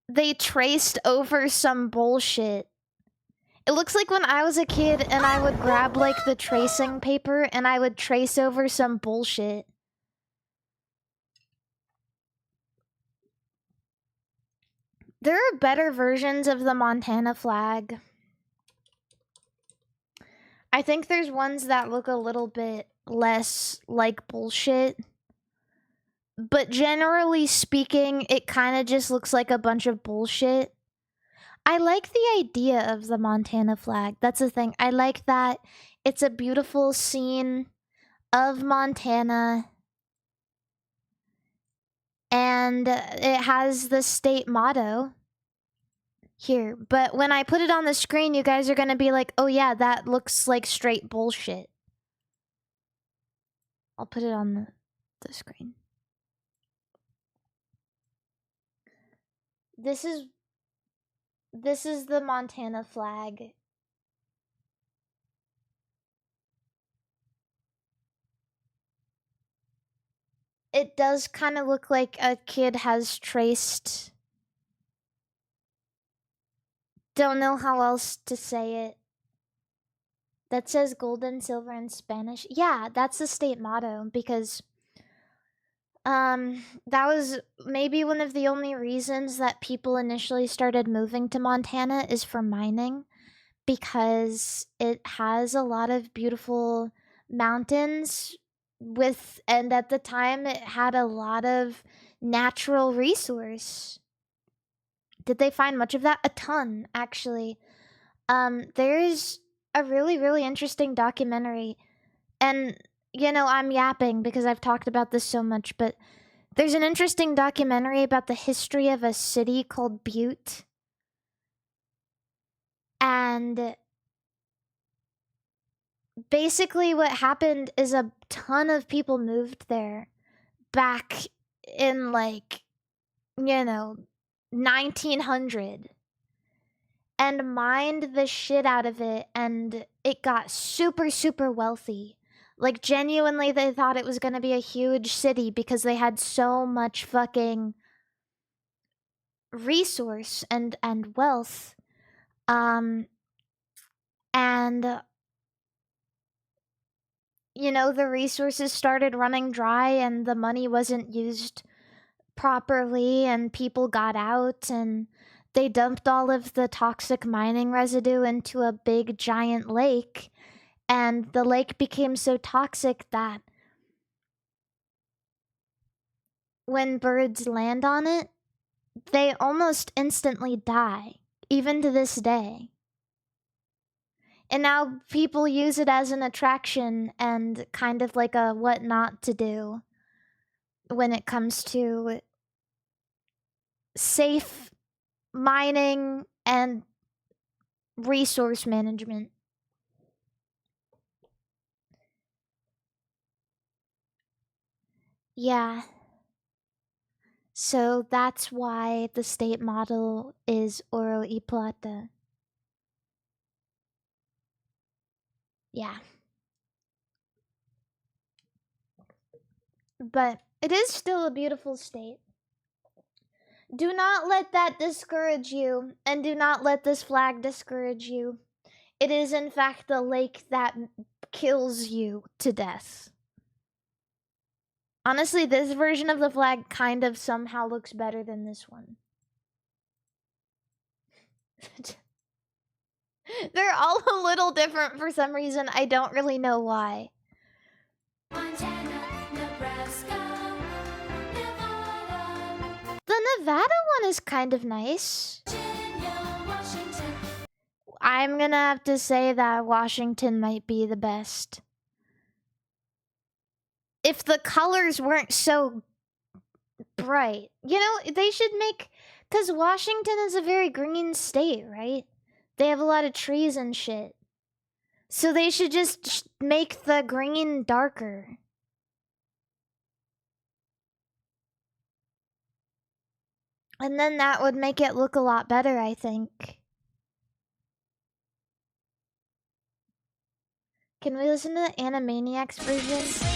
they traced over some bullshit. It looks like when I was a kid and I would grab like the tracing paper and I would trace over some bullshit. There are better versions of the Montana flag. I think there's ones that look a little bit less like bullshit. But generally speaking, it kind of just looks like a bunch of bullshit. I like the idea of the Montana flag. That's the thing. I like that it's a beautiful scene of Montana. And it has the state motto here. But when I put it on the screen, you guys are going to be like, oh yeah, that looks like straight bullshit. I'll put it on the screen. This is the Montana flag. It does kind of look like a kid has traced. Don't know how else to say it. That says gold and silver in Spanish. Yeah, that's the state motto because that was maybe one of the only reasons that people initially started moving to Montana is for mining, because it has a lot of beautiful mountains and at the time it had a lot of natural resource. Did they find much of that? A ton, actually. There's a really, really interesting documentary, and you know, I'm yapping because I've talked about this so much, but there's an interesting documentary about the history of a city called Butte. And basically what happened is a ton of people moved there back in like, you know, 1900 and mined the shit out of it, and it got super, super wealthy. Like, genuinely, they thought it was going to be a huge city because they had so much fucking resource and wealth. And, you know, the resources started running dry and the money wasn't used properly and people got out and they dumped all of the toxic mining residue into a big giant lake. And the lake became so toxic that when birds land on it, they almost instantly die, even to this day. And now people use it as an attraction and kind of like a what not to do when it comes to safe mining and resource management. Yeah. So that's why the state model is oro y plata. Yeah. But it is still a beautiful state. Do not let that discourage you, and do not let this flag discourage you. It is in fact the lake that kills you to death. Honestly, this version of the flag kind of somehow looks better than this one. They're all a little different for some reason. I don't really know why. Montana, Nebraska, Nevada. The Nevada one is kind of nice. Virginia, Washington. I'm gonna have to say that Washington might be the best. If the colors weren't so bright. You know, they should make... Because Washington is a very green state, right? They have a lot of trees and shit. So they should just make the green darker. And then that would make it look a lot better, I think. Can we listen to the Animaniacs version?